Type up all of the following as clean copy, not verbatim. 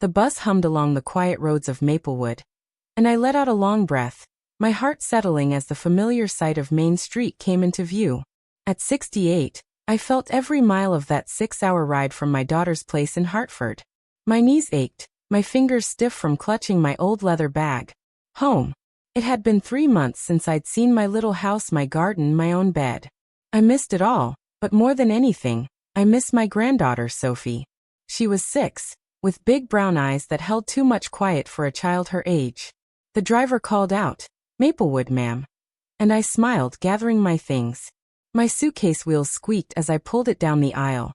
The bus hummed along the quiet roads of Maplewood, and I let out a long breath, my heart settling as the familiar sight of Main Street came into view. At 68, I felt every mile of that 6-hour ride from my daughter's place in Hartford. My knees ached, my fingers stiff from clutching my old leather bag. Home. It had been 3 months since I'd seen my little house, my garden, my own bed. I missed it all, but more than anything, I missed my granddaughter, Sophie. She was 6, with big brown eyes that held too much quiet for a child her age. The driver called out, "Maplewood, ma'am." And I smiled, gathering my things. My suitcase wheels squeaked as I pulled it down the aisle.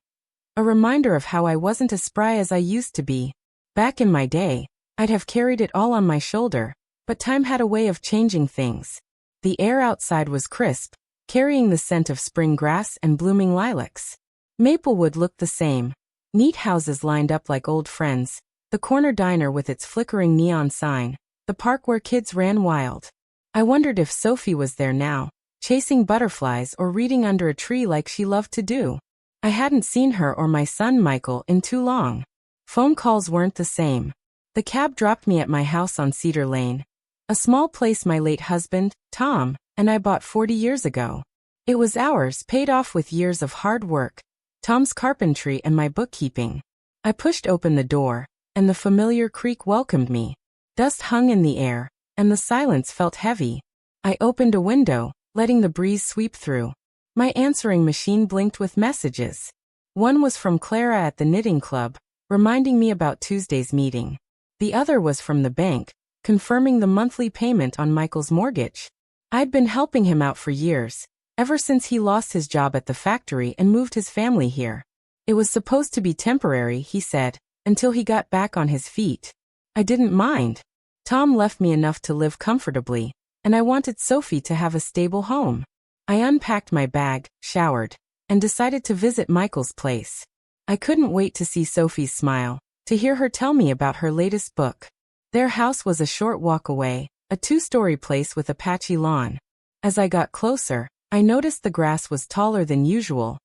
A reminder of how I wasn't as spry as I used to be. Back in my day, I'd have carried it all on my shoulder, but time had a way of changing things. The air outside was crisp, carrying the scent of spring grass and blooming lilacs. Maplewood looked the same. Neat houses lined up like old friends, the corner diner with its flickering neon sign, the park where kids ran wild. I wondered if Sophie was there now, chasing butterflies or reading under a tree like she loved to do. I hadn't seen her or my son Michael in too long. Phone calls weren't the same. The cab dropped me at my house on Cedar Lane, a small place my late husband, Tom, and I bought 40 years ago. It was ours, paid off with years of hard work, Tom's carpentry and my bookkeeping. I pushed open the door, and the familiar creak welcomed me. Dust hung in the air, and the silence felt heavy. I opened a window, letting the breeze sweep through. My answering machine blinked with messages. One was from Clara at the knitting club, reminding me about Tuesday's meeting. The other was from the bank, confirming the monthly payment on Michael's mortgage. I'd been helping him out for years, ever since he lost his job at the factory and moved his family here. It was supposed to be temporary, he said, until he got back on his feet. I didn't mind. Tom left me enough to live comfortably, and I wanted Sophie to have a stable home. I unpacked my bag, showered, and decided to visit Michael's place. I couldn't wait to see Sophie's smile, to hear her tell me about her latest book. Their house was a short walk away, a 2-story place with a patchy lawn. As I got closer, I noticed the grass was taller than usual,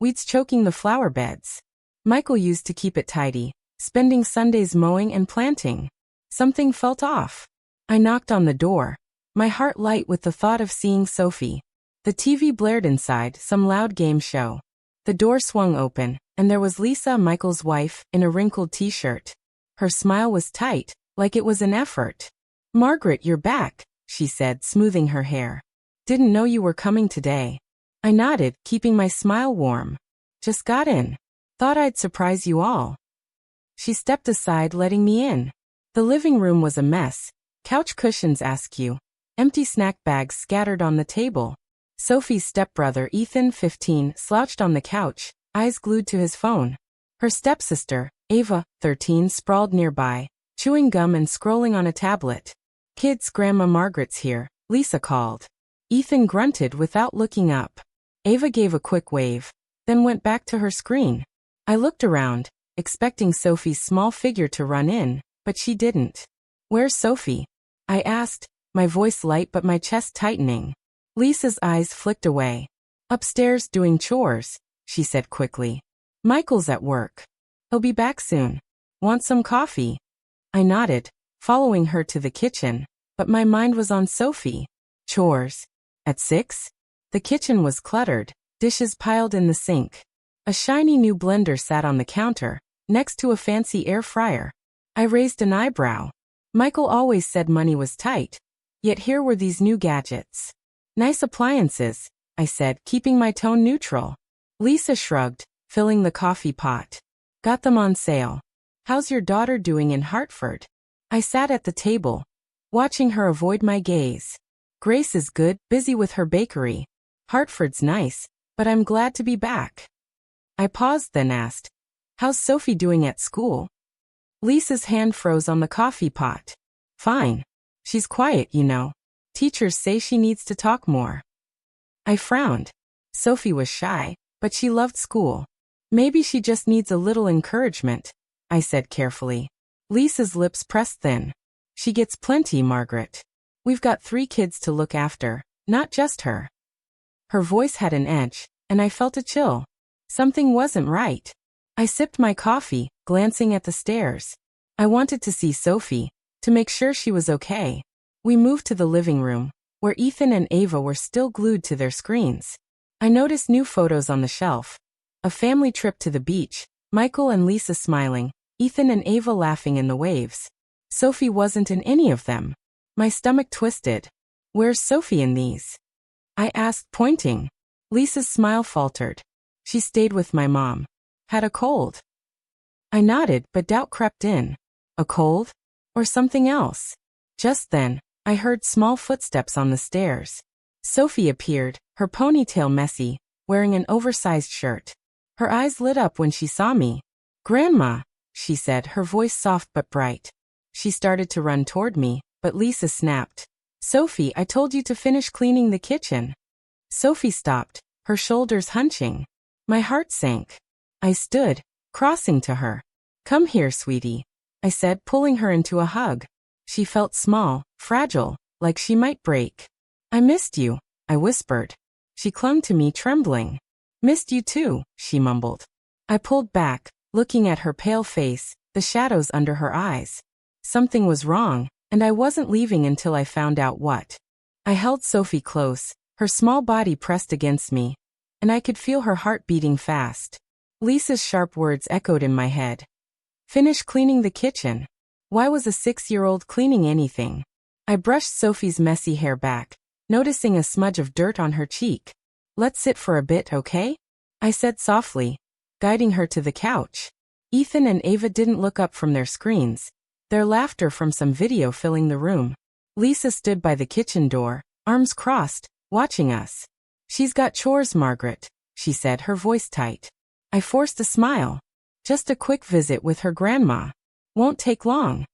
weeds choking the flower beds. Michael used to keep it tidy, spending Sundays mowing and planting. Something felt off. I knocked on the door, my heart light with the thought of seeing Sophie. The TV blared inside, some loud game show. The door swung open, and there was Lisa, Michael's wife, in a wrinkled t-shirt. Her smile was tight, like it was an effort. "Margaret, you're back," she said, smoothing her hair. "Didn't know you were coming today." I nodded, keeping my smile warm. "Just got in. Thought I'd surprise you all." She stepped aside, letting me in. The living room was a mess, couch cushions askew, empty snack bags scattered on the table. Sophie's stepbrother, Ethan, 15, slouched on the couch, eyes glued to his phone. Her stepsister, Ava, 13, sprawled nearby, chewing gum and scrolling on a tablet. "Kids, Grandma Margaret's here," Lisa called. Ethan grunted without looking up. Ava gave a quick wave, then went back to her screen. I looked around, expecting Sophie's small figure to run in, but she didn't. "Where's Sophie?" I asked, my voice light but my chest tightening. Lisa's eyes flicked away. "Upstairs doing chores," she said quickly. "Michael's at work. He'll be back soon. Want some coffee?" I nodded, following her to the kitchen, but my mind was on Sophie. Chores. At 6? The kitchen was cluttered, dishes piled in the sink. A shiny new blender sat on the counter, next to a fancy air fryer. I raised an eyebrow. Michael always said money was tight, yet here were these new gadgets. "Nice appliances," I said, keeping my tone neutral. Lisa shrugged, filling the coffee pot. "Got them on sale. How's your daughter doing in Hartford?" I sat at the table, watching her avoid my gaze. "Grace is good, busy with her bakery. Hartford's nice, but I'm glad to be back." I paused, then asked, "How's Sophie doing at school?" Lisa's hand froze on the coffee pot. "Fine. She's quiet, you know. Teachers say she needs to talk more." I frowned. Sophie was shy, but she loved school. "Maybe she just needs a little encouragement," I said carefully. Lisa's lips pressed thin. "She gets plenty, Margaret. We've got 3 kids to look after, not just her." Her voice had an edge, and I felt a chill. Something wasn't right. I sipped my coffee, glancing at the stairs. I wanted to see Sophie, to make sure she was okay. We moved to the living room, where Ethan and Ava were still glued to their screens. I noticed new photos on the shelf. A family trip to the beach, Michael and Lisa smiling, Ethan and Ava laughing in the waves. Sophie wasn't in any of them. My stomach twisted. Where's Sophie in these? I asked, pointing. Lisa's smile faltered. She stayed with my mom. Had a cold. I nodded, but doubt crept in. A cold? Or something else? Just then, I heard small footsteps on the stairs. Sophie appeared, her ponytail messy, wearing an oversized shirt. Her eyes lit up when she saw me. "Grandma," she said, her voice soft but bright. She started to run toward me, but Lisa snapped. "Sophie, I told you to finish cleaning the kitchen." Sophie stopped, her shoulders hunching. My heart sank. I stood, crossing to her. "Come here, sweetie," I said, pulling her into a hug. She felt small, fragile, like she might break. "I missed you," I whispered. She clung to me, trembling. "Missed you too," she mumbled. I pulled back, looking at her pale face, the shadows under her eyes. Something was wrong, and I wasn't leaving until I found out what. I held Sophie close, her small body pressed against me, and I could feel her heart beating fast. Lisa's sharp words echoed in my head. Finish cleaning the kitchen. Why was a 6-year-old cleaning anything? I brushed Sophie's messy hair back, noticing a smudge of dirt on her cheek. "Let's sit for a bit, okay?" I said softly, guiding her to the couch. Ethan and Ava didn't look up from their screens, their laughter from some video filling the room. Lisa stood by the kitchen door, arms crossed, watching us. "She's got chores, Margaret," she said, her voice tight. I forced a smile. "Just a quick visit with her grandma. Won't take long."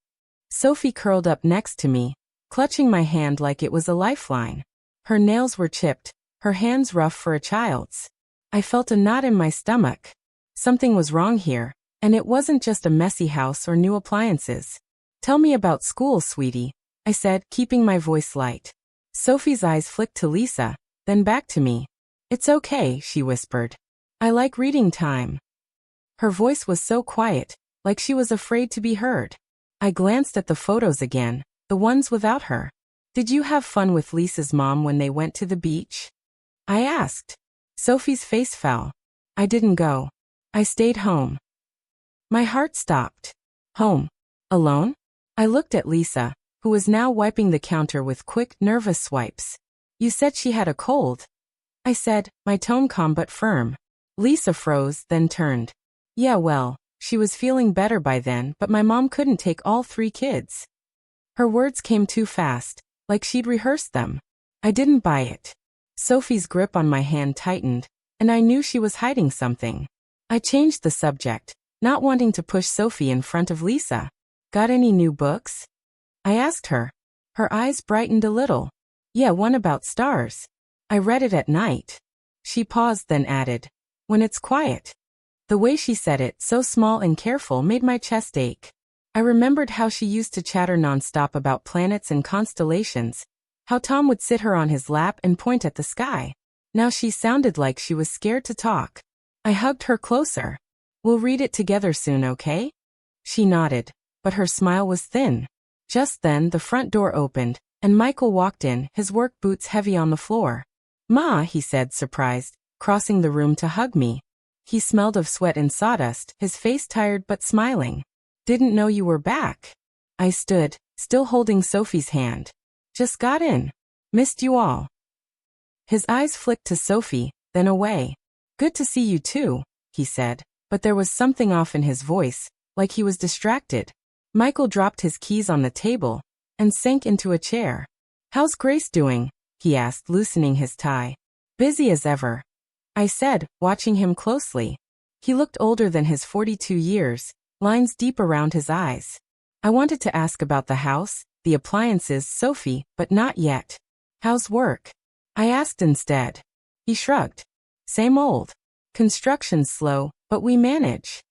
Sophie curled up next to me, clutching my hand like it was a lifeline. Her nails were chipped, her hands rough for a child's. I felt a knot in my stomach. Something was wrong here, and it wasn't just a messy house or new appliances. "Tell me about school, sweetie," I said, keeping my voice light. Sophie's eyes flicked to Lisa, then back to me. "It's okay," she whispered. "I like reading time." Her voice was so quiet, like she was afraid to be heard. I glanced at the photos again, the ones without her. "Did you have fun with Lisa's mom when they went to the beach?" I asked. Sophie's face fell. "I didn't go. I stayed home." My heart stopped. Home? Alone? I looked at Lisa, who was now wiping the counter with quick, nervous swipes. "You said she had a cold," I said, my tone calm but firm. Lisa froze, then turned. "Yeah, well, she was feeling better by then, but my mom couldn't take all 3 kids." Her words came too fast, like she'd rehearsed them. I didn't buy it. Sophie's grip on my hand tightened, and I knew she was hiding something. I changed the subject, not wanting to push Sophie in front of Lisa. "Got any new books?" I asked her. Her eyes brightened a little. "Yeah, one about stars. I read it at night." She paused, then added, "When it's quiet." The way she said it, so small and careful, made my chest ache. I remembered how she used to chatter nonstop about planets and constellations, how Tom would sit her on his lap and point at the sky. Now she sounded like she was scared to talk. I hugged her closer. "We'll read it together soon, okay?" She nodded, but her smile was thin. Just then the front door opened, and Michael walked in, his work boots heavy on the floor. "Ma," he said, surprised, crossing the room to hug me. He smelled of sweat and sawdust, his face tired but smiling. "Didn't know you were back." I stood, still holding Sophie's hand. "Just got in. Missed you all." His eyes flicked to Sophie, then away. "Good to see you too," he said, but there was something off in his voice, like he was distracted. Michael dropped his keys on the table and sank into a chair. "How's Grace doing?" he asked, loosening his tie. "Busy as ever," I said, watching him closely. He looked older than his 42 years, lines deep around his eyes. I wanted to ask about the house, the appliances, Sophie, but not yet. "How's work?" I asked instead. He shrugged. "Same old. Construction's slow, but we manage."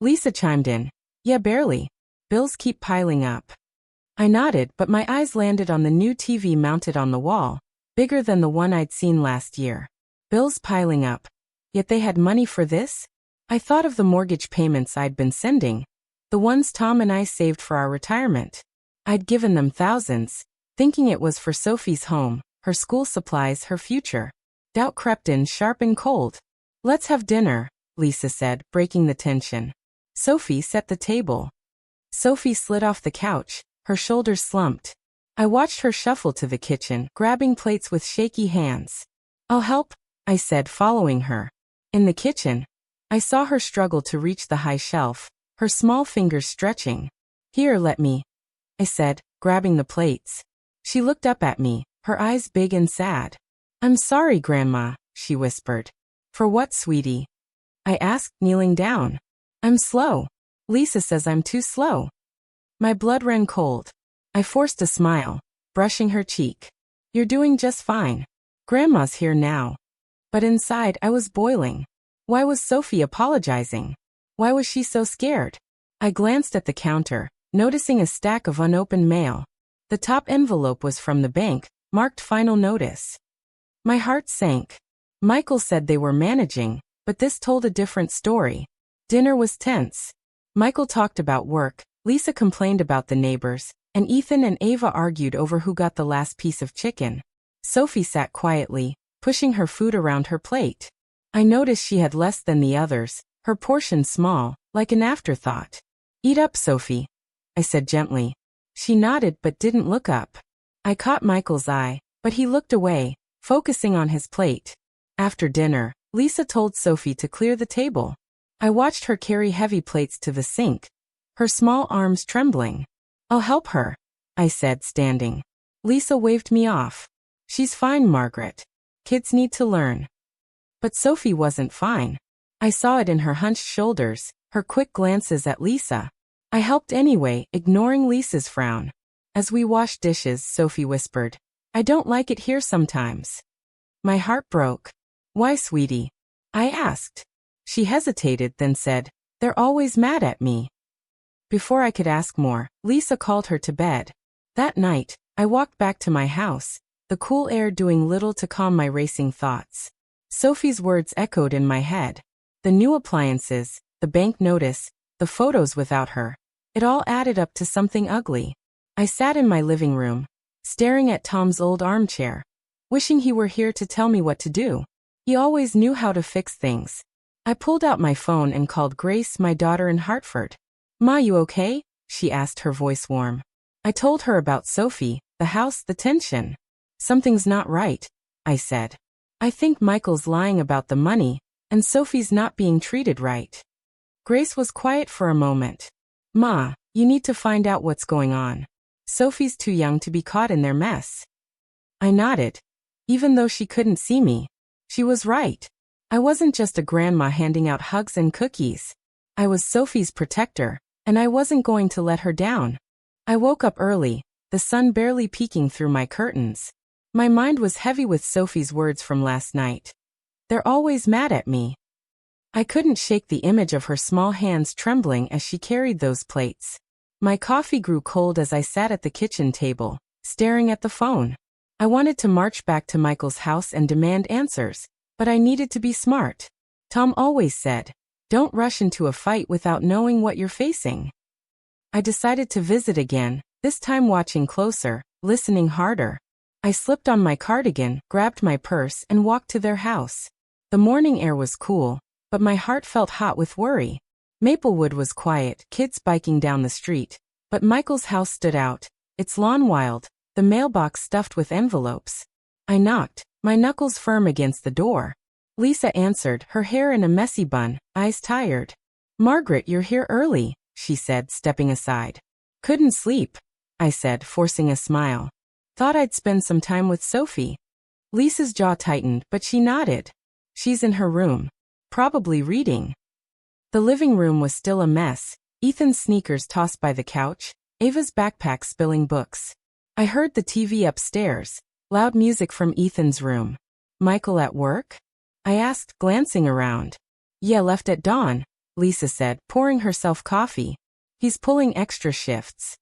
Lisa chimed in. "Yeah, barely. Bills keep piling up." I nodded, but my eyes landed on the new TV mounted on the wall, bigger than the one I'd seen last year. Bills piling up. Yet they had money for this? I thought of the mortgage payments I'd been sending. The ones Tom and I saved for our retirement. I'd given them thousands, thinking it was for Sophie's home, her school supplies, her future. Doubt crept in sharp and cold. "Let's have dinner," Lisa said, breaking the tension. Sophie set the table. Sophie slid off the couch, her shoulders slumped. I watched her shuffle to the kitchen, grabbing plates with shaky hands. "I'll help," I said, following her. In the kitchen, I saw her struggle to reach the high shelf, her small fingers stretching. "Here, let me," I said, grabbing the plates. She looked up at me, her eyes big and sad. "I'm sorry, Grandma," she whispered. "For what, sweetie?" I asked, kneeling down. "I'm slow. Lisa says I'm too slow." My blood ran cold. I forced a smile, brushing her cheek. "You're doing just fine. Grandma's here now." But inside I was boiling. Why was Sophie apologizing? Why was she so scared? I glanced at the counter, noticing a stack of unopened mail. The top envelope was from the bank, marked final notice. My heart sank. Michael said they were managing, but this told a different story. Dinner was tense. Michael talked about work, Lisa complained about the neighbors, and Ethan and Ava argued over who got the last piece of chicken. Sophie sat quietly, pushing her food around her plate. I noticed she had less than the others, her portion small, like an afterthought. "Eat up, Sophie," I said gently. She nodded but didn't look up. I caught Michael's eye, but he looked away, focusing on his plate. After dinner, Lisa told Sophie to clear the table. I watched her carry heavy plates to the sink, her small arms trembling. "I'll help her," I said, standing. Lisa waved me off. "She's fine, Margaret. Kids need to learn." But Sophie wasn't fine. I saw it in her hunched shoulders, her quick glances at Lisa. I helped anyway, ignoring Lisa's frown. As we washed dishes, Sophie whispered, "I don't like it here sometimes." My heart broke. "Why, sweetie?" I asked. She hesitated, then said, "They're always mad at me." Before I could ask more, Lisa called her to bed. That night, I walked back to my house, the cool air doing little to calm my racing thoughts. Sophie's words echoed in my head. The new appliances, the bank notice, the photos without her. It all added up to something ugly. I sat in my living room, staring at Tom's old armchair, wishing he were here to tell me what to do. He always knew how to fix things. I pulled out my phone and called Grace, my daughter in Hartford. "Ma, you okay?" she asked, her voice warm. I told her about Sophie, the house, the tension. "Something's not right," I said. "I think Michael's lying about the money, and Sophie's not being treated right." Grace was quiet for a moment. "Ma, you need to find out what's going on. Sophie's too young to be caught in their mess." I nodded. Even though she couldn't see me, she was right. I wasn't just a grandma handing out hugs and cookies. I was Sophie's protector, and I wasn't going to let her down. I woke up early, the sun barely peeking through my curtains. My mind was heavy with Sophie's words from last night. "They're always mad at me." I couldn't shake the image of her small hands trembling as she carried those plates. My coffee grew cold as I sat at the kitchen table, staring at the phone. I wanted to march back to Michael's house and demand answers, but I needed to be smart. Tom always said, "Don't rush into a fight without knowing what you're facing." I decided to visit again, this time watching closer, listening harder. I slipped on my cardigan, grabbed my purse, and walked to their house. The morning air was cool, but my heart felt hot with worry. Maplewood was quiet, kids biking down the street, but Michael's house stood out, its lawn wild, the mailbox stuffed with envelopes. I knocked, my knuckles firm against the door. Lisa answered, her hair in a messy bun, eyes tired. "Margaret, you're here early," she said, stepping aside. "Couldn't sleep," I said, forcing a smile. "Thought I'd spend some time with Sophie." Lisa's jaw tightened, but she nodded. "She's in her room. Probably reading." The living room was still a mess, Ethan's sneakers tossed by the couch, Ava's backpack spilling books. I heard the TV upstairs, loud music from Ethan's room. "Michael at work?" I asked, glancing around. "Yeah, left at dawn," Lisa said, pouring herself coffee. "He's pulling extra shifts."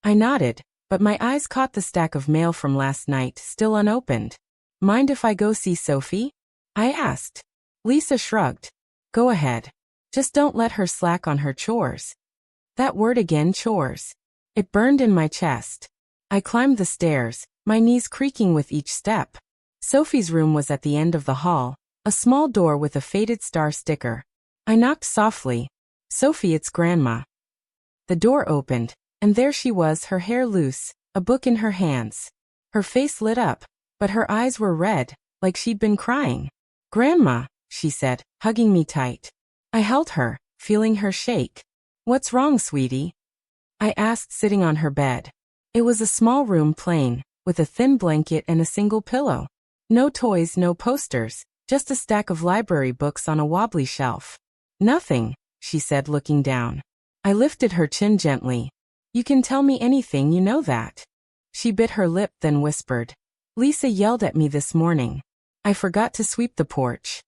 I nodded, but my eyes caught the stack of mail from last night, still unopened. "Mind if I go see Sophie?" I asked. Lisa shrugged. "Go ahead. Just don't let her slack on her chores." That word again, chores. It burned in my chest. I climbed the stairs, my knees creaking with each step. Sophie's room was at the end of the hall, a small door with a faded star sticker. I knocked softly. Sophie, it's Grandma. The door opened, and there she was, her hair loose, a book in her hands. Her face lit up, but her eyes were red, like she'd been crying. Grandma, she said, hugging me tight. I held her, feeling her shake. What's wrong, sweetie? I asked, sitting on her bed. It was a small room, plain, with a thin blanket and a single pillow. No toys, no posters, just a stack of library books on a wobbly shelf. Nothing, she said, looking down. I lifted her chin gently. You can tell me anything, you know that. She bit her lip, then whispered. Lisa yelled at me this morning. I forgot to sweep the porch.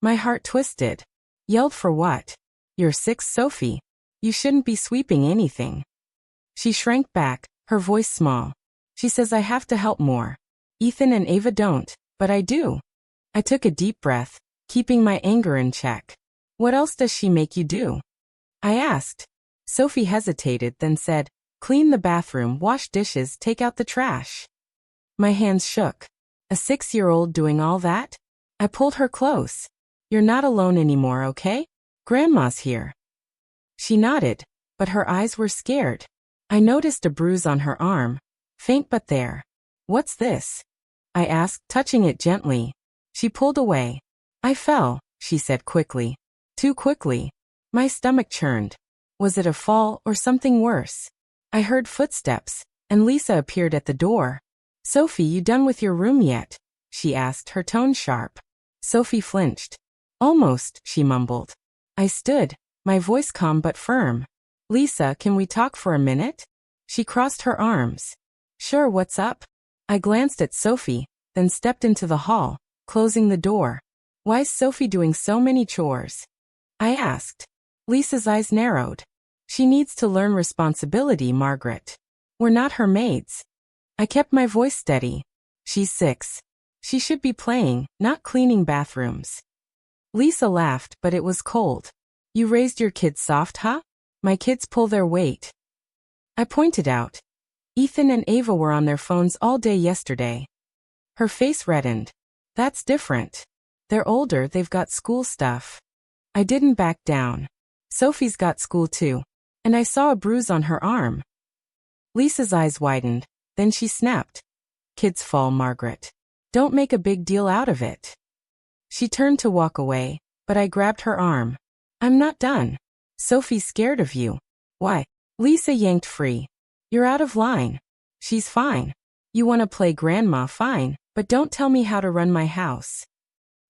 My heart twisted. Yelled for what? You're 6, Sophie. You shouldn't be sweeping anything. She shrank back, her voice small. She says I have to help more. Ethan and Ava don't, but I do. I took a deep breath, keeping my anger in check. What else does she make you do? I asked. Sophie hesitated, then said, clean the bathroom, wash dishes, take out the trash. My hands shook. A 6-year-old doing all that? I pulled her close. You're not alone anymore, okay? Grandma's here. She nodded, but her eyes were scared. I noticed a bruise on her arm, faint but there. What's this? I asked, touching it gently. She pulled away. I fell, she said quickly. Too quickly. My stomach churned. Was it a fall or something worse? I heard footsteps, and Lisa appeared at the door. Sophie, you done with your room yet? She asked, her tone sharp. Sophie flinched. Almost, she mumbled. I stood, my voice calm but firm. Lisa, can we talk for a minute? She crossed her arms. Sure, what's up? I glanced at Sophie, then stepped into the hall, closing the door. Why's Sophie doing so many chores? I asked. Lisa's eyes narrowed. She needs to learn responsibility, Margaret. We're not her maids. I kept my voice steady. She's 6. She should be playing, not cleaning bathrooms. Lisa laughed, but it was cold. You raised your kids soft, huh? My kids pull their weight. I pointed out. Ethan and Ava were on their phones all day yesterday. Her face reddened. That's different. They're older, they've got school stuff. I didn't back down. Sophie's got school too. And I saw a bruise on her arm. Lisa's eyes widened, then she snapped. Kids fall, Margaret. Don't make a big deal out of it. She turned to walk away, but I grabbed her arm. I'm not done. Sophie's scared of you. Why? Lisa yanked free. You're out of line. She's fine. You want to play grandma, fine, but don't tell me how to run my house.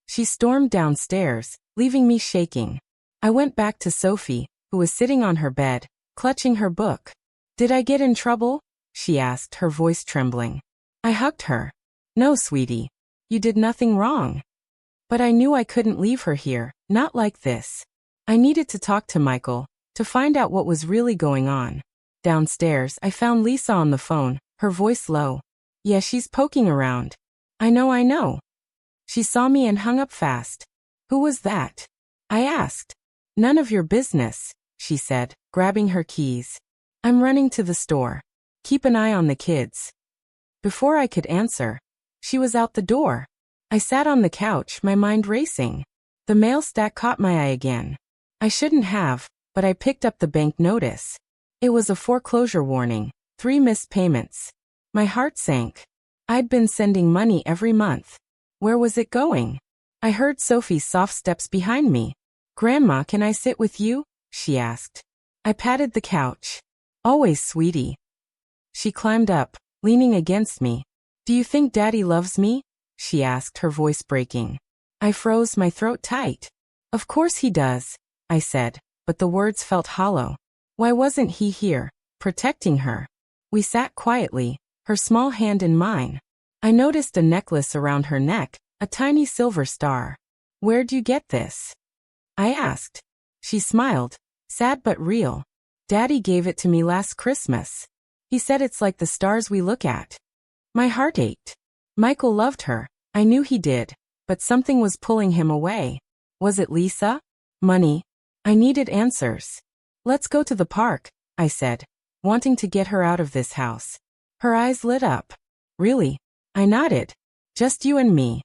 She stormed downstairs, leaving me shaking. I went back to Sophie, who was sitting on her bed, clutching her book. Did I get in trouble? She asked, her voice trembling. I hugged her. No, sweetie. You did nothing wrong. But I knew I couldn't leave her here, not like this. I needed to talk to Michael, to find out what was really going on. Downstairs, I found Lisa on the phone, her voice low. Yeah, she's poking around. I know. She saw me and hung up fast. Who was that? I asked. None of your business, she said, grabbing her keys. I'm running to the store. Keep an eye on the kids. Before I could answer, she was out the door. I sat on the couch, my mind racing. The mail stack caught my eye again. I shouldn't have, but I picked up the bank notice. It was a foreclosure warning, 3 missed payments. My heart sank. I'd been sending money every month. Where was it going? I heard Sophie's soft steps behind me. Grandma, can I sit with you? She asked. I patted the couch. Always, sweetie. She climbed up, leaning against me. Do you think Daddy loves me? She asked, her voice breaking. I froze, my throat tight. Of course he does, I said, but the words felt hollow. Why wasn't he here, protecting her? We sat quietly, her small hand in mine. I noticed a necklace around her neck, a tiny silver star. Where'd you get this? I asked. She smiled, sad but real. Daddy gave it to me last Christmas. He said it's like the stars we look at. My heart ached. Michael loved her, I knew he did, but something was pulling him away. Was it Lisa? Money? I needed answers. Let's go to the park, I said, wanting to get her out of this house. Her eyes lit up. Really? I nodded. Just you and me.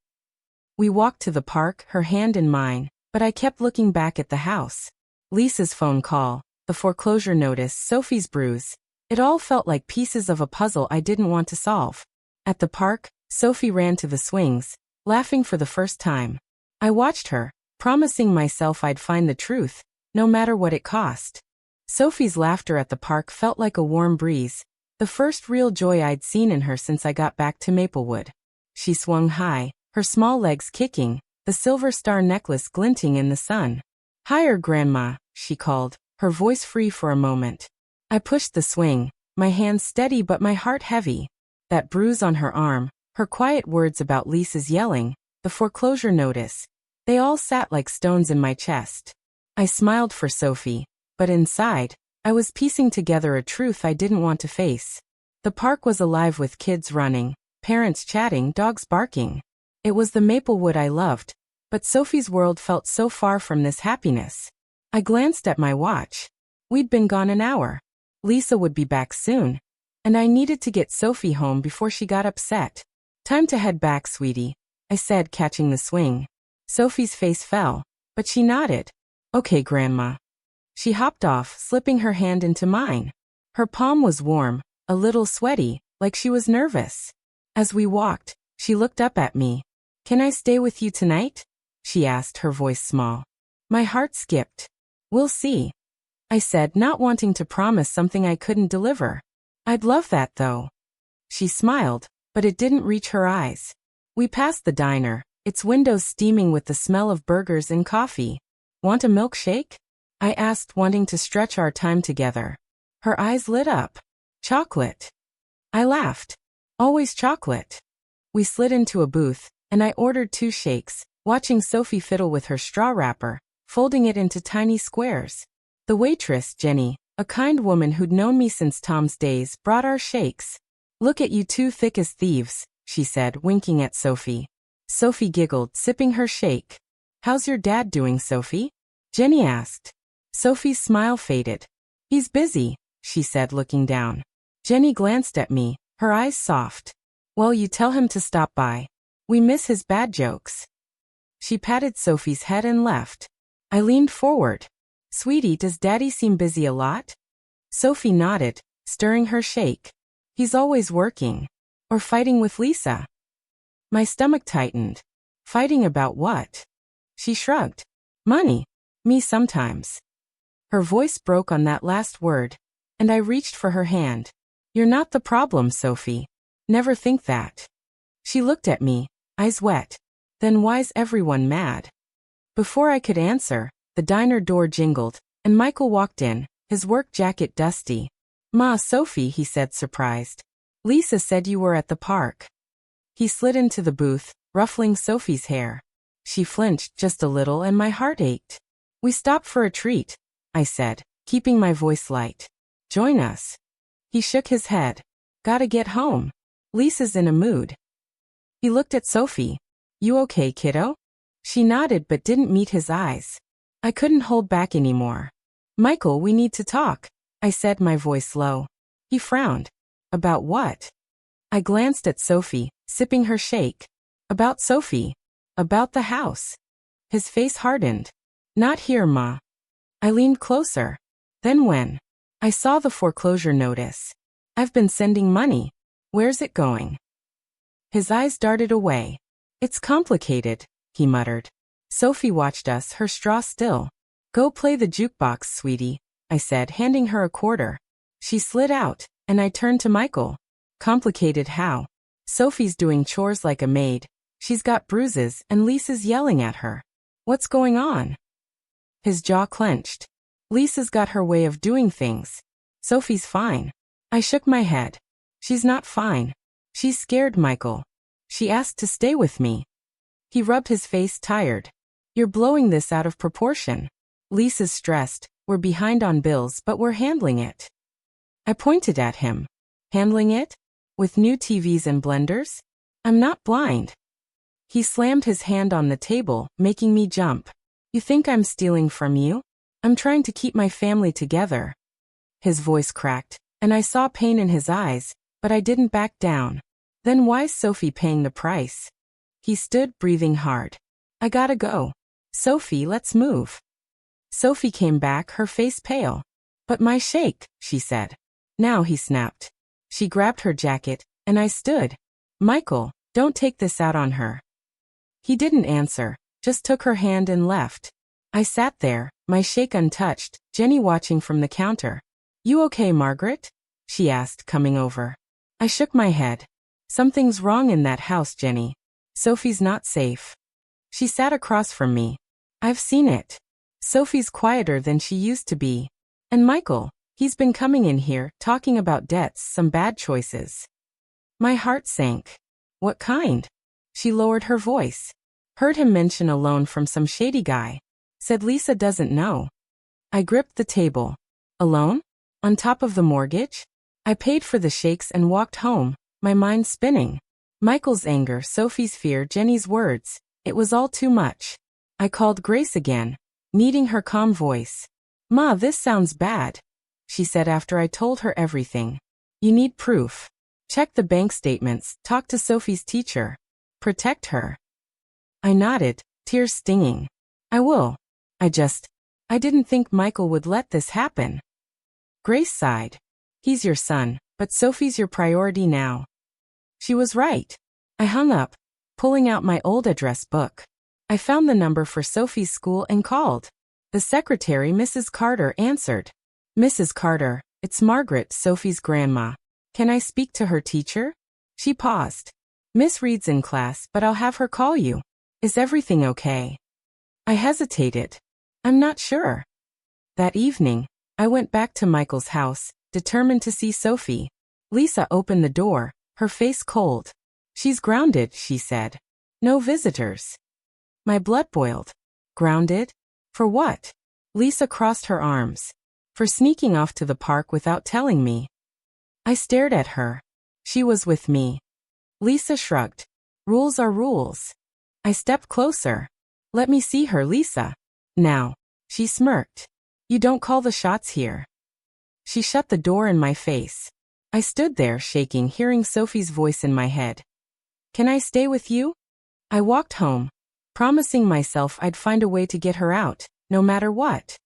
We walked to the park, her hand in mine, but I kept looking back at the house. Lisa's phone call, the foreclosure notice, Sophie's bruise. It all felt like pieces of a puzzle I didn't want to solve. At the park, Sophie ran to the swings, laughing for the first time. I watched her, promising myself I'd find the truth, no matter what it cost. Sophie's laughter at the park felt like a warm breeze, the first real joy I'd seen in her since I got back to Maplewood. She swung high, her small legs kicking, the silver star necklace glinting in the sun. "Higher, Grandma," she called, her voice free for a moment. I pushed the swing, my hands steady but my heart heavy. That bruise on her arm, her quiet words about Lisa's yelling, the foreclosure notice, they all sat like stones in my chest. I smiled for Sophie, but inside, I was piecing together a truth I didn't want to face. The park was alive with kids running, parents chatting, dogs barking. It was the Maplewood I loved, but Sophie's world felt so far from this happiness. I glanced at my watch. We'd been gone an hour. Lisa would be back soon, and I needed to get Sophie home before she got upset. "Time to head back, sweetie," I said, catching the swing. Sophie's face fell, but she nodded. "Okay, Grandma." She hopped off, slipping her hand into mine. Her palm was warm, a little sweaty, like she was nervous. As we walked, she looked up at me. "Can I stay with you tonight?" she asked, her voice small. My heart skipped. "We'll see," I said, not wanting to promise something I couldn't deliver. "I'd love that, though." She smiled, but it didn't reach her eyes. We passed the diner, its windows steaming with the smell of burgers and coffee. "Want a milkshake?" I asked, wanting to stretch our time together. Her eyes lit up. "Chocolate." I laughed. "Always chocolate." We slid into a booth, and I ordered 2 shakes, watching Sophie fiddle with her straw wrapper, folding it into tiny squares. The waitress, Jenny, a kind woman who'd known me since Tom's days, brought our shakes. "Look at you 2 thick as thieves," she said, winking at Sophie. Sophie giggled, sipping her shake. "How's your dad doing, Sophie?" Jenny asked. Sophie's smile faded. "He's busy," she said, looking down. Jenny glanced at me, her eyes soft. "Well, you tell him to stop by. We miss his bad jokes." She patted Sophie's head and left. I leaned forward. "Sweetie, does Daddy seem busy a lot?" Sophie nodded, stirring her shake. "He's always working. Or fighting with Lisa." My stomach tightened. "Fighting about what?" She shrugged. "Money. Me sometimes." Her voice broke on that last word, and I reached for her hand. "You're not the problem, Sophie. Never think that." She looked at me, eyes wet. "Then why's everyone mad?" Before I could answer, the diner door jingled, and Michael walked in, his work jacket dusty. "Ma, Sophie," he said, surprised. "Lisa said you were at the park." He slid into the booth, ruffling Sophie's hair. She flinched just a little and my heart ached. "We stopped for a treat," I said, keeping my voice light. "Join us." He shook his head. "Gotta get home. Lisa's in a mood." He looked at Sophie. "You okay, kiddo?" She nodded but didn't meet his eyes. I couldn't hold back anymore. "Michael, we need to talk," I said, my voice low. He frowned. "About what?" I glanced at Sophie, sipping her shake. "About Sophie. About the house." His face hardened. "Not here, Ma." I leaned closer. "Then when?" I saw the foreclosure notice. "I've been sending money. Where's it going?" His eyes darted away. "It's complicated," he muttered. Sophie watched us, her straw still. "Go play the jukebox, sweetie," I said, handing her a quarter. She slid out, and I turned to Michael. "Complicated how?" "Sophie's doing chores like a maid. She's got bruises, and Lisa's yelling at her." "What's going on?" His jaw clenched. "Lisa's got her way of doing things. Sophie's fine." I shook my head. "She's not fine. She's scared, Michael. She asked to stay with me." He rubbed his face, tired. "You're blowing this out of proportion. Lisa's stressed, we're behind on bills, but we're handling it." I pointed at him. "Handling it? With new TVs and blenders? I'm not blind." He slammed his hand on the table, making me jump. "You think I'm stealing from you? I'm trying to keep my family together." His voice cracked, and I saw pain in his eyes, but I didn't back down. Then why's Sophie paying the price? He stood, breathing hard. I gotta go. Sophie, let's move. Sophie came back, her face pale. But my shake, she said. Now, he snapped. She grabbed her jacket, and I stood. Michael, don't take this out on her. He didn't answer, just took her hand and left. I sat there, my shake untouched, Jenny watching from the counter. You okay, Margaret? She asked, coming over. I shook my head. Something's wrong in that house, Jenny. Sophie's not safe. She sat across from me. I've seen it. Sophie's quieter than she used to be. And Michael, he's been coming in here, talking about debts, some bad choices. My heart sank. What kind? She lowered her voice. Heard him mention a loan from some shady guy. Said Lisa doesn't know. I gripped the table. A loan? On top of the mortgage? I paid for the shakes and walked home, my mind spinning. Michael's anger, Sophie's fear, Jenny's words. It was all too much. I called Grace again, needing her calm voice. Ma, this sounds bad, she said after I told her everything. You need proof. Check the bank statements, talk to Sophie's teacher. Protect her. I nodded, tears stinging. I will. I didn't think Michael would let this happen. Grace sighed. He's your son, but Sophie's your priority now. She was right. I hung up, pulling out my old address book. I found the number for Sophie's school and called. The secretary, Mrs. Carter, answered. Mrs. Carter, it's Margaret, Sophie's grandma. Can I speak to her teacher? She paused. Miss Reed's in class, but I'll have her call you. Is everything okay? I hesitated. I'm not sure. That evening, I went back to Michael's house, determined to see Sophie. Lisa opened the door, her face cold. She's grounded, she said. No visitors. My blood boiled. Grounded? For what? Lisa crossed her arms. For sneaking off to the park without telling me. I stared at her. She was with me. Lisa shrugged. Rules are rules. I stepped closer. Let me see her, Lisa. Now. She smirked. You don't call the shots here. She shut the door in my face. I stood there shaking, hearing Sophie's voice in my head. Can I stay with you? I walked home, promising myself I'd find a way to get her out, no matter what.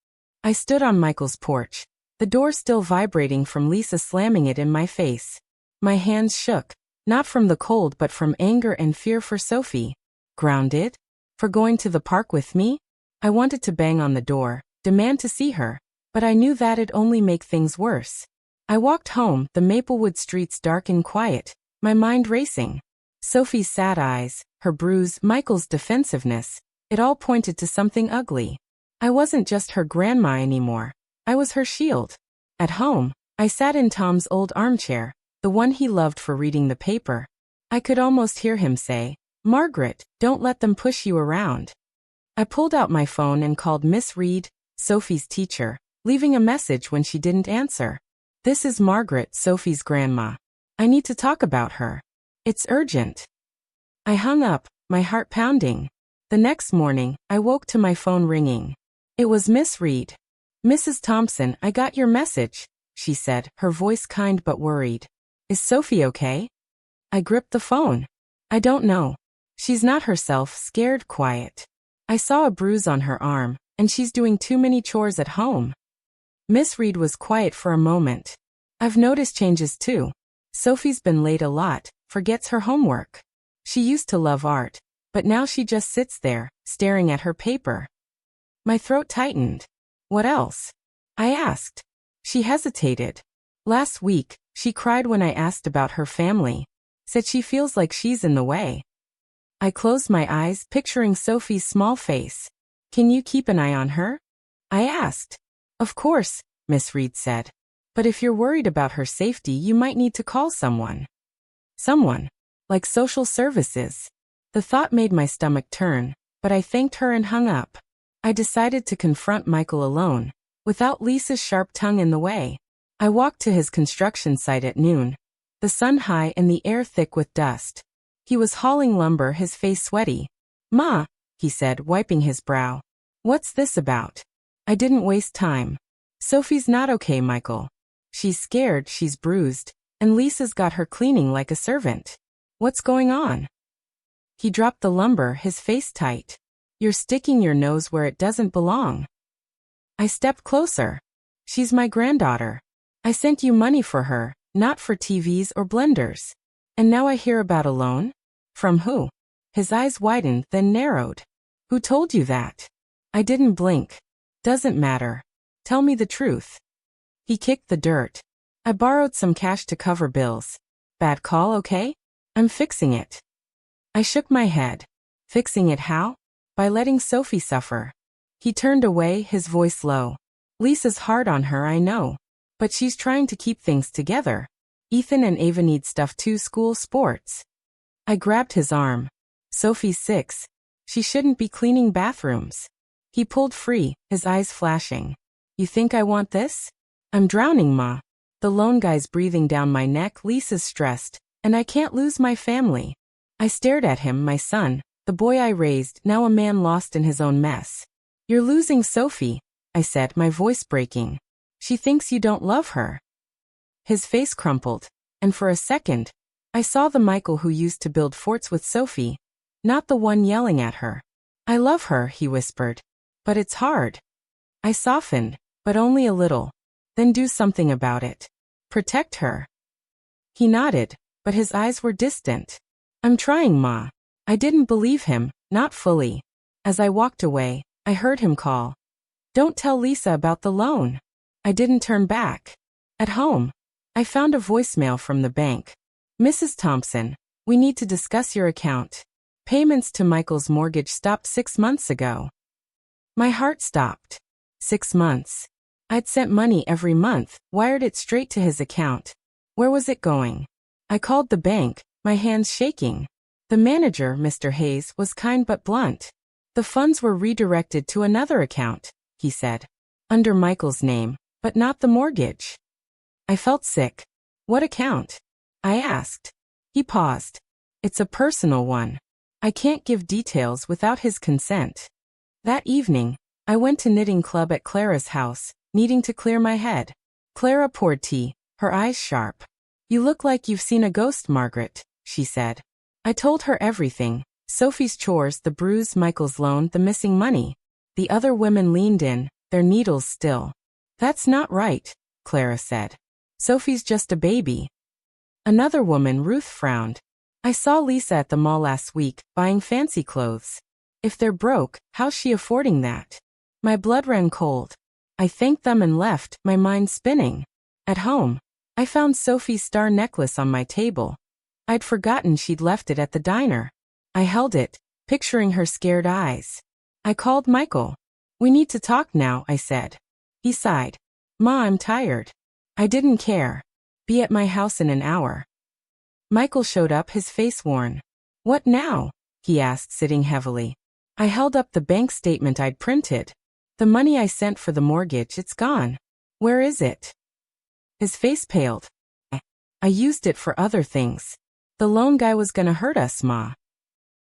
I stood on Michael's porch, the door still vibrating from Lisa slamming it in my face. My hands shook, not from the cold but from anger and fear for Sophie. Grounded? For going to the park with me? I wanted to bang on the door, demand to see her, but I knew that'd only make things worse. I walked home, the Maplewood streets dark and quiet, my mind racing. Sophie's sad eyes, her bruise, Michael's defensiveness, it all pointed to something ugly. I wasn't just her grandma anymore. I was her shield. At home, I sat in Tom's old armchair, the one he loved for reading the paper. I could almost hear him say, Margaret, don't let them push you around. I pulled out my phone and called Miss Reed, Sophie's teacher, leaving a message when she didn't answer. This is Margaret, Sophie's grandma. I need to talk about her. It's urgent. I hung up, my heart pounding. The next morning, I woke to my phone ringing. It was Miss Reed. Mrs. Thompson, I got your message, she said, her voice kind but worried. Is Sophie okay? I gripped the phone. I don't know. She's not herself, scared, quiet. I saw a bruise on her arm, and she's doing too many chores at home. Miss Reed was quiet for a moment. I've noticed changes too. Sophie's been late a lot, forgets her homework. She used to love art, but now she just sits there, staring at her paper. My throat tightened. What else? I asked. She hesitated. Last week, she cried when I asked about her family. Said she feels like she's in the way. I closed my eyes, picturing Sophie's small face. Can you keep an eye on her? I asked. Of course, Miss Reed said. But if you're worried about her safety, you might need to call someone. Someone. Like social services. The thought made my stomach turn, but I thanked her and hung up. I decided to confront Michael alone, without Lisa's sharp tongue in the way. I walked to his construction site at noon. The sun high and the air thick with dust. He was hauling lumber, his face sweaty. Ma, he said, wiping his brow. What's this about? I didn't waste time. Sophie's not okay, Michael. She's scared, she's bruised, and Lisa's got her cleaning like a servant. What's going on? He dropped the lumber, his face tight. You're sticking your nose where it doesn't belong. I stepped closer. She's my granddaughter. I sent you money for her, not for TVs or blenders. And now I hear about a loan? From who? His eyes widened, then narrowed. Who told you that? I didn't blink. Doesn't matter. Tell me the truth. He kicked the dirt. I borrowed some cash to cover bills. Bad call, okay? I'm fixing it. I shook my head. Fixing it how? By letting Sophie suffer. He turned away, his voice low. Lisa's hard on her, I know. But she's trying to keep things together. Ethan and Ava need stuff too, school, sports. I grabbed his arm. Sophie's 6. She shouldn't be cleaning bathrooms. He pulled free, his eyes flashing. You think I want this? I'm drowning, Ma. The lone guy's breathing down my neck, Lisa's stressed, and I can't lose my family. I stared at him, my son, the boy I raised, now a man lost in his own mess. You're losing Sophie, I said, my voice breaking. She thinks you don't love her. His face crumpled, and for a second, I saw the Michael who used to build forts with Sophie, not the one yelling at her. I love her, he whispered. But it's hard. I softened, but only a little. Then do something about it. Protect her. He nodded, but his eyes were distant. I'm trying, Ma. I didn't believe him, not fully. As I walked away, I heard him call. Don't tell Lisa about the loan. I didn't turn back. At home, I found a voicemail from the bank. Mrs. Thompson, we need to discuss your account. Payments to Michael's mortgage stopped 6 months ago. My heart stopped. 6 months. I'd sent money every month, wired it straight to his account. Where was it going? I called the bank, my hands shaking. The manager, Mr. Hayes, was kind but blunt. The funds were redirected to another account, he said. Under Michael's name, but not the mortgage. I felt sick. What account? I asked. He paused. It's a personal one. I can't give details without his consent. That evening, I went to knitting club at Clara's house, needing to clear my head. Clara poured tea, her eyes sharp. You look like you've seen a ghost, Margaret, she said. I told her everything. Sophie's chores, the bruise, Michael's loan, the missing money. The other women leaned in, their needles still. That's not right, Clara said. Sophie's just a baby. Another woman, Ruth, frowned. I saw Lisa at the mall last week, buying fancy clothes. If they're broke, how's she affording that? My blood ran cold. I thanked them and left, my mind spinning. At home, I found Sophie's star necklace on my table. I'd forgotten she'd left it at the diner. I held it, picturing her scared eyes. I called Michael. We need to talk now, I said. He sighed. Ma, I'm tired. I didn't care. Be at my house in an hour. Michael showed up, his face worn. What now? He asked, sitting heavily. I held up the bank statement I'd printed. The money I sent for the mortgage, it's gone. Where is it? His face paled. I used it for other things. The loan guy was gonna hurt us, Ma.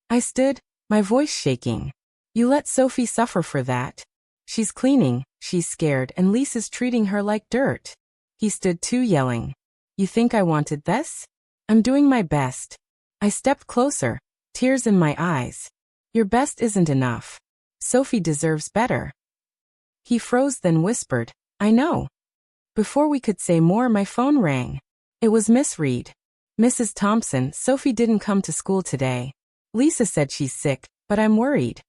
I stood, my voice shaking. You let Sophie suffer for that. She's cleaning, she's scared, and Lisa's treating her like dirt. He stood too, yelling. You think I wanted this? I'm doing my best. I stepped closer, tears in my eyes. Your best isn't enough. Sophie deserves better. He froze, then whispered, I know. Before we could say more, my phone rang. It was Miss Reed. Mrs. Thompson, Sophie didn't come to school today. Lisa said she's sick, but I'm worried.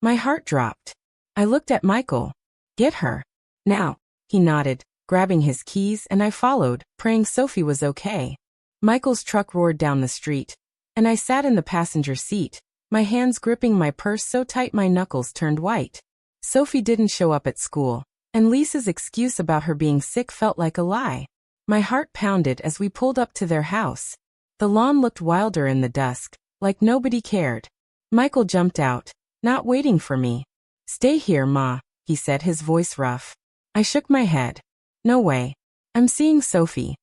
My heart dropped. I looked at Michael. Get her. Now. He nodded, grabbing his keys, and I followed, praying Sophie was okay. Michael's truck roared down the street, and I sat in the passenger seat, my hands gripping my purse so tight my knuckles turned white. Sophie didn't show up at school, and Lisa's excuse about her being sick felt like a lie. My heart pounded as we pulled up to their house. The lawn looked wilder in the dusk, like nobody cared. Michael jumped out, not waiting for me. Stay here, Ma, he said, his voice rough. I shook my head. No way. I'm seeing Sophie.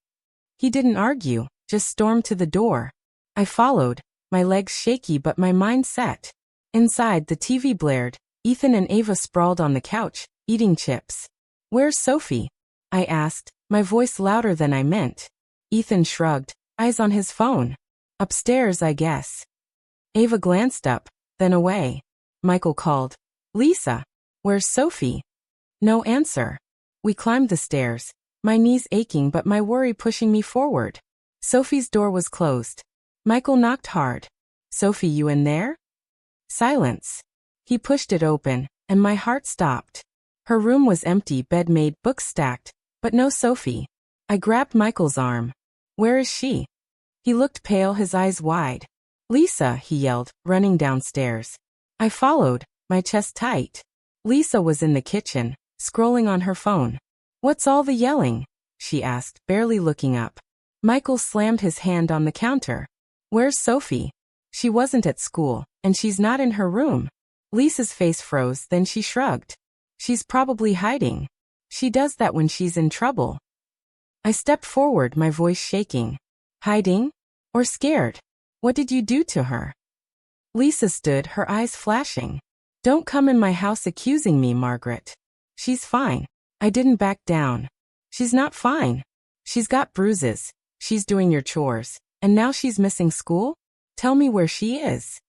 He didn't argue, just stormed to the door. I followed, my legs shaky but my mind set. Inside, the TV blared. Ethan and Ava sprawled on the couch, eating chips. Where's Sophie? I asked, My voice louder than I meant. Ethan shrugged, eyes on his phone. Upstairs, I guess. Ava glanced up, then away. Michael called. Lisa, where's Sophie? No answer. We climbed the stairs, my knees aching but my worry pushing me forward. Sophie's door was closed. Michael knocked hard. Sophie, you in there? Silence. He pushed it open, and my heart stopped. Her room was empty, bed made, books stacked, but no Sophie. I grabbed Michael's arm. Where is she? He looked pale, his eyes wide. Lisa, he yelled, running downstairs. I followed, my chest tight. Lisa was in the kitchen, scrolling on her phone. What's all the yelling? She asked, barely looking up. Michael slammed his hand on the counter. Where's Sophie? She wasn't at school, and she's not in her room. Lisa's face froze, then she shrugged. She's probably hiding. She does that when she's in trouble. I stepped forward, my voice shaking. Hiding? Or scared? What did you do to her? Lisa stood, her eyes flashing. Don't come in my house accusing me, Margaret. She's fine. I didn't back down. She's not fine. She's got bruises. She's doing your chores. And now she's missing school? Tell me where she is.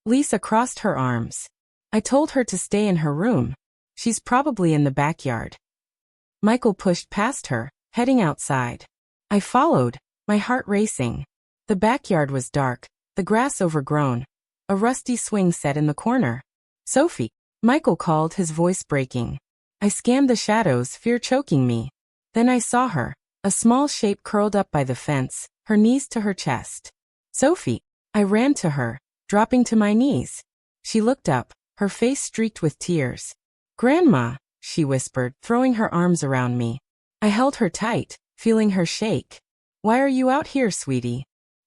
Lisa crossed her arms. I told her to stay in her room. She's probably in the backyard. Michael pushed past her, heading outside. I followed, my heart racing. The backyard was dark, the grass overgrown. A rusty swing set in the corner. Sophie, Michael called, his voice breaking. I scanned the shadows, fear choking me. Then I saw her, a small shape curled up by the fence, her knees to her chest. Sophie. I ran to her, dropping to my knees. She looked up, her face streaked with tears. Grandma, she whispered, throwing her arms around me. I held her tight, feeling her shake. Why are you out here, sweetie?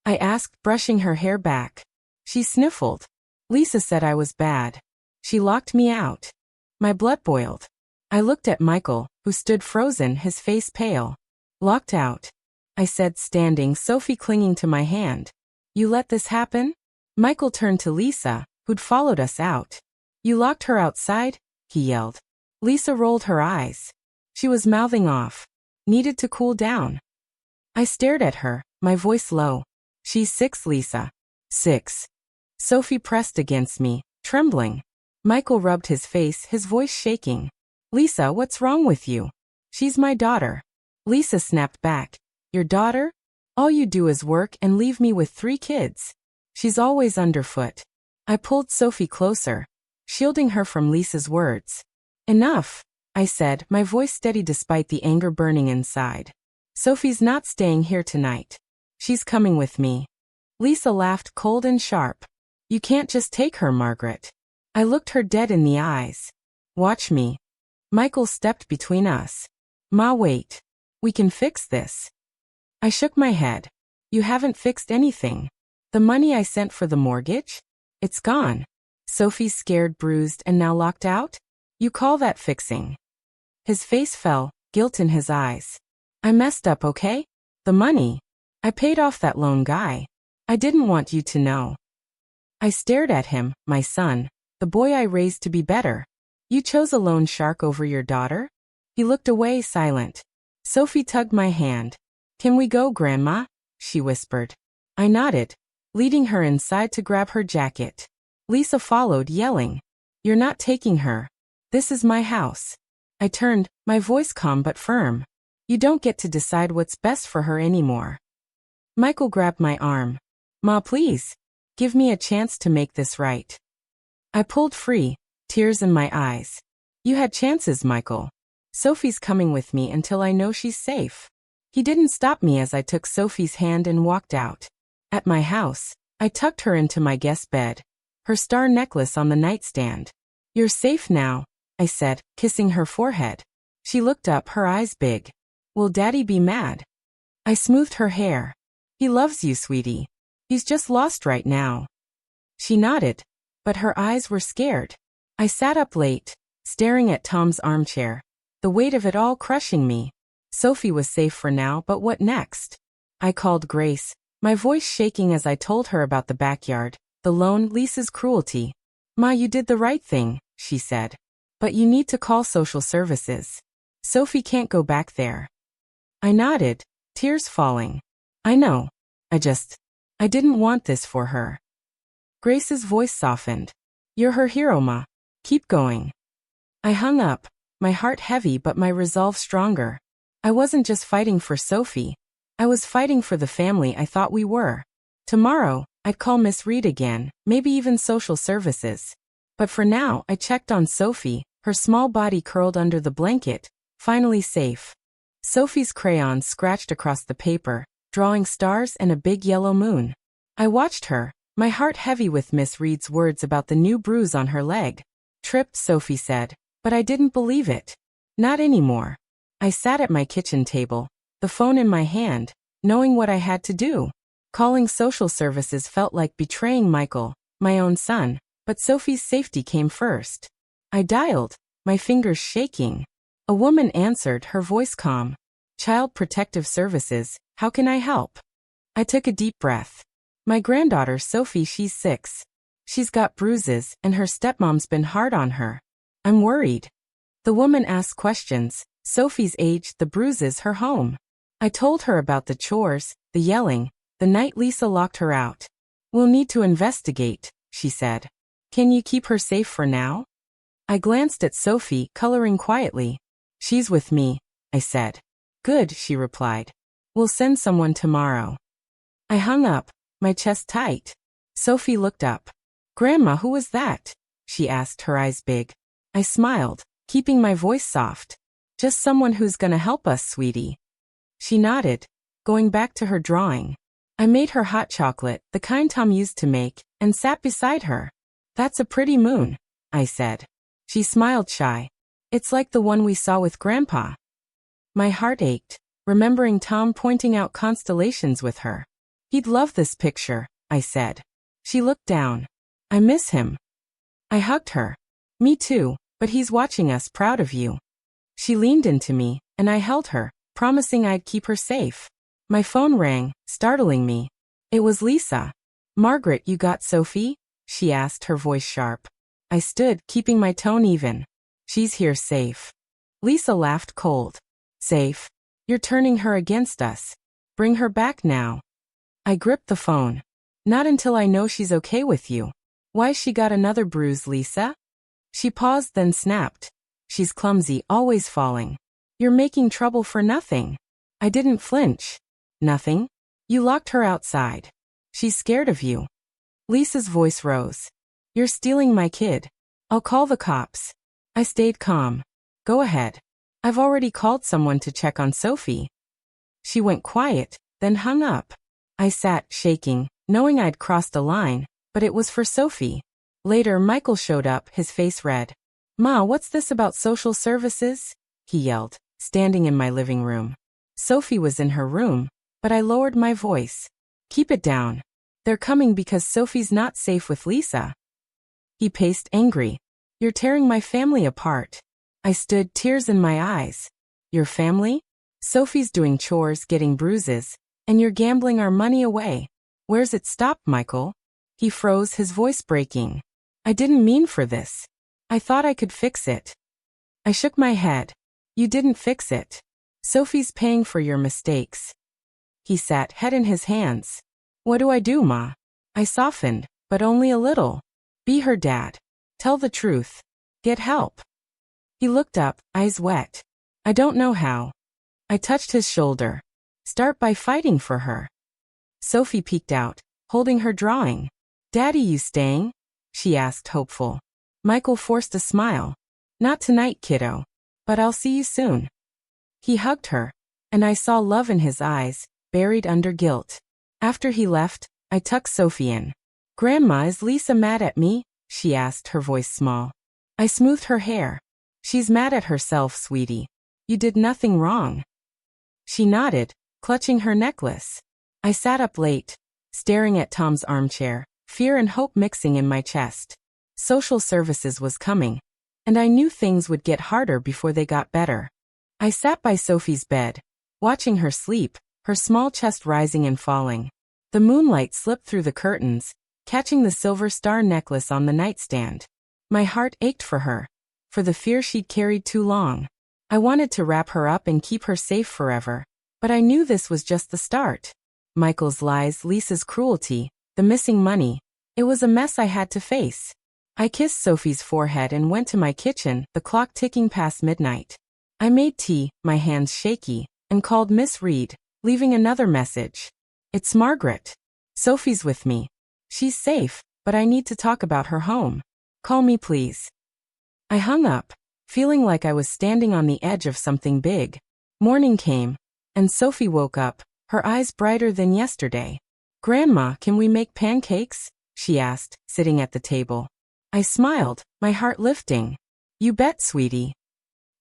I asked, brushing her hair back. She sniffled. Lisa said I was bad. She locked me out. My blood boiled. I looked at Michael, who stood frozen, his face pale. Locked out. I said, standing, Sophie clinging to my hand. You let this happen? Michael turned to Lisa, who'd followed us out. You locked her outside? He yelled. Lisa rolled her eyes. She was mouthing off. Needed to cool down. I stared at her, my voice low. She's 6, Lisa. 6. Sophie pressed against me, trembling. Michael rubbed his face, his voice shaking. Lisa, what's wrong with you? She's my daughter. Lisa snapped back. Your daughter? All you do is work and leave me with 3 kids. She's always underfoot. I pulled Sophie closer, shielding her from Lisa's words. Enough, I said, my voice steady despite the anger burning inside. Sophie's not staying here tonight. She's coming with me. Lisa laughed, cold and sharp. You can't just take her, Margaret. I looked her dead in the eyes. Watch me. Michael stepped between us. Ma, wait. We can fix this. I shook my head. You haven't fixed anything. The money I sent for the mortgage? It's gone. Sophie's scared, bruised, and now locked out? You call that fixing? His face fell, guilt in his eyes. I messed up, okay? The money. I paid off that loan guy. I didn't want you to know. I stared at him, my son, the boy I raised to be better. You chose a loan shark over your daughter? He looked away, silent. Sophie tugged my hand. Can we go, Grandma? She whispered. I nodded, leading her inside to grab her jacket. Lisa followed, yelling. You're not taking her. This is my house. I turned, my voice calm but firm. You don't get to decide what's best for her anymore. Michael grabbed my arm. Ma, please. Give me a chance to make this right. I pulled free, tears in my eyes. You had chances, Michael. Sophie's coming with me until I know she's safe. He didn't stop me as I took Sophie's hand and walked out. At my house, I tucked her into my guest bed, her star necklace on the nightstand. You're safe now, I said, kissing her forehead. She looked up, her eyes big. Will Daddy be mad? I smoothed her hair. He loves you, sweetie. He's just lost right now. She nodded, but her eyes were scared. I sat up late, staring at Tom's armchair, the weight of it all crushing me. Sophie was safe for now, but what next? I called Grace, my voice shaking as I told her about the backyard, the loan, Lisa's cruelty. Ma, you did the right thing, she said. But you need to call social services. Sophie can't go back there. I nodded, tears falling. I know. I didn't want this for her. Grace's voice softened. You're her hero, Ma. Keep going. I hung up, my heart heavy but my resolve stronger. I wasn't just fighting for Sophie. I was fighting for the family I thought we were. Tomorrow, I'd call Miss Reed again, maybe even social services. But for now, I checked on Sophie, her small body curled under the blanket, finally safe. Sophie's crayons scratched across the paper, drawing stars and a big yellow moon. I watched her, my heart heavy with Miss Reed's words about the new bruise on her leg. Tripped, Sophie said, but I didn't believe it. Not anymore. I sat at my kitchen table, the phone in my hand, knowing what I had to do. Calling social services felt like betraying Michael, my own son, but Sophie's safety came first. I dialed, my fingers shaking. A woman answered, her voice calm. Child Protective Services, how can I help? I took a deep breath. My granddaughter Sophie, she's 6. She's got bruises and her stepmom's been hard on her. I'm worried. The woman asked questions. Sophie's age, the bruises, her home. I told her about the chores, the yelling, the night Lisa locked her out. We'll need to investigate, she said. Can you keep her safe for now? I glanced at Sophie, coloring quietly. She's with me, I said. Good, she replied. We'll send someone tomorrow. I hung up, my chest tight. Sophie looked up. Grandma, who was that? She asked, her eyes big. I smiled, keeping my voice soft. Just someone who's gonna help us, sweetie. She nodded, going back to her drawing. I made her hot chocolate, the kind Tom used to make, and sat beside her. That's a pretty moon, I said. She smiled shy. It's like the one we saw with Grandpa. My heart ached, remembering Tom pointing out constellations with her. He'd love this picture, I said. She looked down. I miss him. I hugged her. Me too, but he's watching us, proud of you. She leaned into me, and I held her, promising I'd keep her safe. My phone rang, startling me. It was Lisa. Margaret, you got Sophie? She asked, her voice sharp. I stood, keeping my tone even. She's here safe. Lisa laughed cold. Safe? You're turning her against us. Bring her back now. I gripped the phone. Not until I know she's okay with you. Why, she got another bruise, Lisa? She paused, then snapped. She's clumsy, always falling. You're making trouble for nothing. I didn't flinch. Nothing? You locked her outside. She's scared of you. Lisa's voice rose. You're stealing my kid. I'll call the cops. I stayed calm. Go ahead. I've already called someone to check on Sophie. She went quiet, then hung up. I sat, shaking, knowing I'd crossed a line, but it was for Sophie. Later, Michael showed up, his face red. Ma, what's this about social services? He yelled, standing in my living room. Sophie was in her room, but I lowered my voice. Keep it down. They're coming because Sophie's not safe with Lisa. He paced, angry. You're tearing my family apart. I stood, tears in my eyes. Your family? Sophie's doing chores, getting bruises, and you're gambling our money away. Where's it stop, Michael? He froze, his voice breaking. I didn't mean for this. I thought I could fix it. I shook my head. You didn't fix it. Sophie's paying for your mistakes. He sat, head in his hands. What do I do, Ma? I softened, but only a little. Be her dad. Tell the truth. Get help. He looked up, eyes wet. I don't know how. I touched his shoulder. Start by fighting for her. Sophie peeked out, holding her drawing. Daddy, you staying? She asked, hopeful. Michael forced a smile. Not tonight, kiddo. But I'll see you soon. He hugged her, and I saw love in his eyes, buried under guilt. After he left, I tucked Sophie in. Grandma, is Lisa mad at me? She asked, her voice small. I smoothed her hair. She's mad at herself, sweetie. You did nothing wrong. She nodded, clutching her necklace. I sat up late, staring at Tom's armchair, fear and hope mixing in my chest. Social services was coming, and I knew things would get harder before they got better. I sat by Sophie's bed, watching her sleep, her small chest rising and falling. The moonlight slipped through the curtains, catching the silver star necklace on the nightstand. My heart ached for her, for the fear she'd carried too long. I wanted to wrap her up and keep her safe forever, But I knew this was just the start. Michael's lies, Lisa's cruelty, the missing money. It was a mess I had to face. I kissed Sophie's forehead and went to my kitchen, the clock ticking past midnight. I made tea, my hands shaky, and called Miss Reed, leaving another message. It's Margaret. Sophie's with me. She's safe, but I need to talk about her home. Call me please. I hung up, feeling like I was standing on the edge of something big. Morning came, and Sophie woke up, her eyes brighter than yesterday. Grandma, can we make pancakes? She asked, sitting at the table. I smiled, my heart lifting. You bet, sweetie.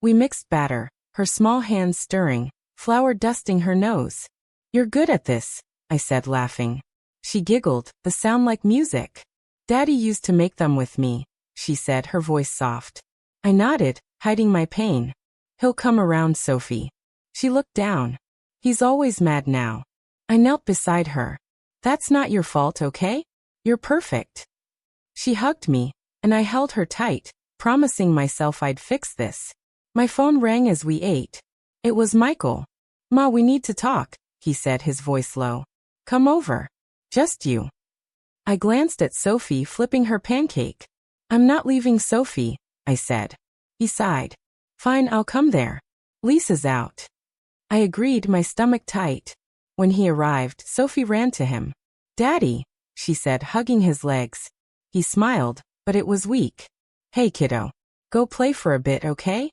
We mixed batter, her small hands stirring, flour dusting her nose. You're good at this, I said, laughing. She giggled, the sound like music. Daddy used to make them with me, she said, her voice soft. I nodded, hiding my pain. He'll come around, Sophie. She looked down. He's always mad now. I knelt beside her. That's not your fault, okay? You're perfect. She hugged me, and I held her tight, promising myself I'd fix this. My phone rang as we ate. It was Michael. Ma, we need to talk, he said, his voice low. Come over. Just you. I glanced at Sophie flipping her pancake. I'm not leaving Sophie, I said. He sighed. Fine, I'll come there. Lisa's out. I agreed, my stomach tight. When he arrived, Sophie ran to him. Daddy, she said, hugging his legs. He smiled, but it was weak. Hey, kiddo. Go play for a bit, okay?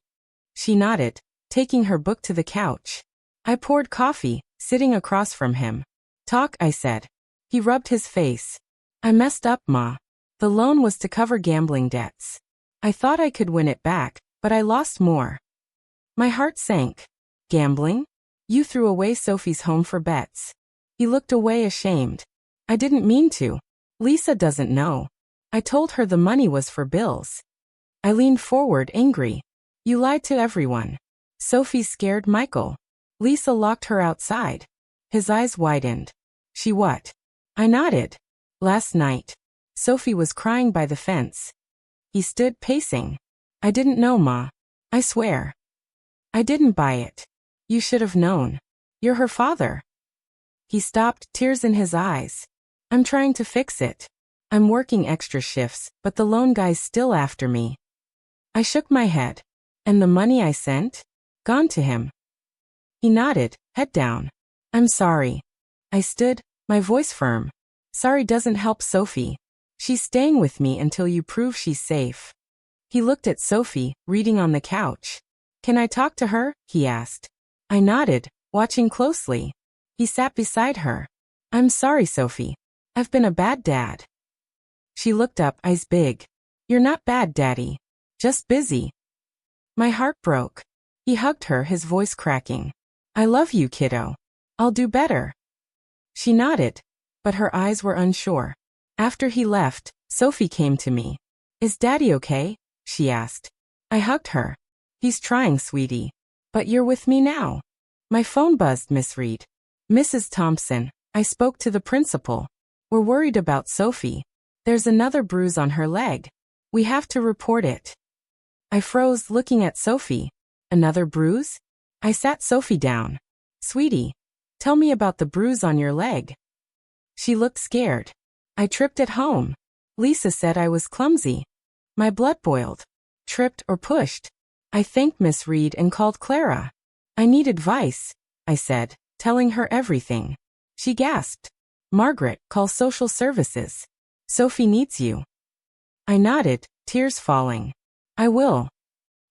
She nodded, taking her book to the couch. I poured coffee, sitting across from him. Talk, I said. He rubbed his face. I messed up, Ma. The loan was to cover gambling debts. I thought I could win it back, but I lost more. My heart sank. Gambling? You threw away Sophie's home for bets. He looked away ashamed. I didn't mean to. Lisa doesn't know. I told her the money was for bills. I leaned forward, angry. You lied to everyone. Sophie scared Michael. Lisa locked her outside. His eyes widened. She what? I nodded. Last night. Sophie was crying by the fence. He stood pacing. I didn't know, Ma. I swear. I didn't buy it. You should have known. You're her father. He stopped, tears in his eyes. I'm trying to fix it. I'm working extra shifts, but the loan guy's still after me. I shook my head. And the money I sent? Gone to him. He nodded, head down. I'm sorry. I stood, my voice firm. Sorry doesn't help Sophie. She's staying with me until you prove she's safe. He looked at Sophie, reading on the couch. Can I talk to her? He asked. I nodded, watching closely. He sat beside her. I'm sorry, Sophie. I've been a bad dad. She looked up, eyes big. You're not bad, Daddy. Just busy. My heart broke. He hugged her, his voice cracking. I love you, kiddo. I'll do better. She nodded, but her eyes were unsure. After he left, Sophie came to me. Is Daddy okay? She asked. I hugged her. He's trying, sweetie. But you're with me now. My phone buzzed, Miss Reed. Mrs. Thompson, I spoke to the principal. We're worried about Sophie. There's another bruise on her leg. We have to report it. I froze, looking at Sophie. Another bruise? I sat Sophie down. Sweetie, tell me about the bruise on your leg. She looked scared. I tripped at home. Lisa said I was clumsy. My blood boiled. Tripped or pushed. I thanked Miss Reed and called Clara. I need advice, I said, telling her everything. She gasped. Margaret, call social services. Sophie needs you. I nodded, tears falling. I will.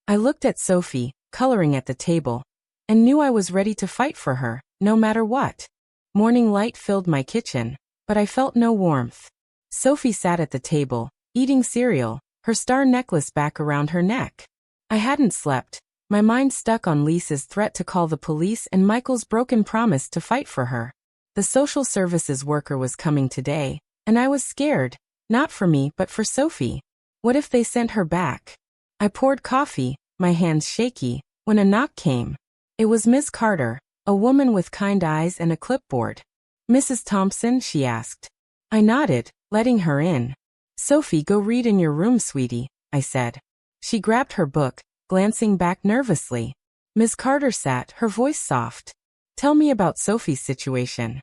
I looked at Sophie, coloring at the table, and knew I was ready to fight for her, no matter what. Morning light filled my kitchen, but I felt no warmth. Sophie sat at the table, eating cereal, her star necklace back around her neck. I hadn't slept, my mind stuck on Lisa's threat to call the police and Michael's broken promise to fight for her. The social services worker was coming today, and I was scared, not for me but for Sophie. What if they sent her back? I poured coffee, my hands shaky, when a knock came. It was Miss Carter, a woman with kind eyes and a clipboard. Mrs. Thompson, she asked. I nodded, letting her in. Sophie, go read in your room, sweetie, I said. She grabbed her book, glancing back nervously. Miss Carter sat, her voice soft. Tell me about Sophie's situation.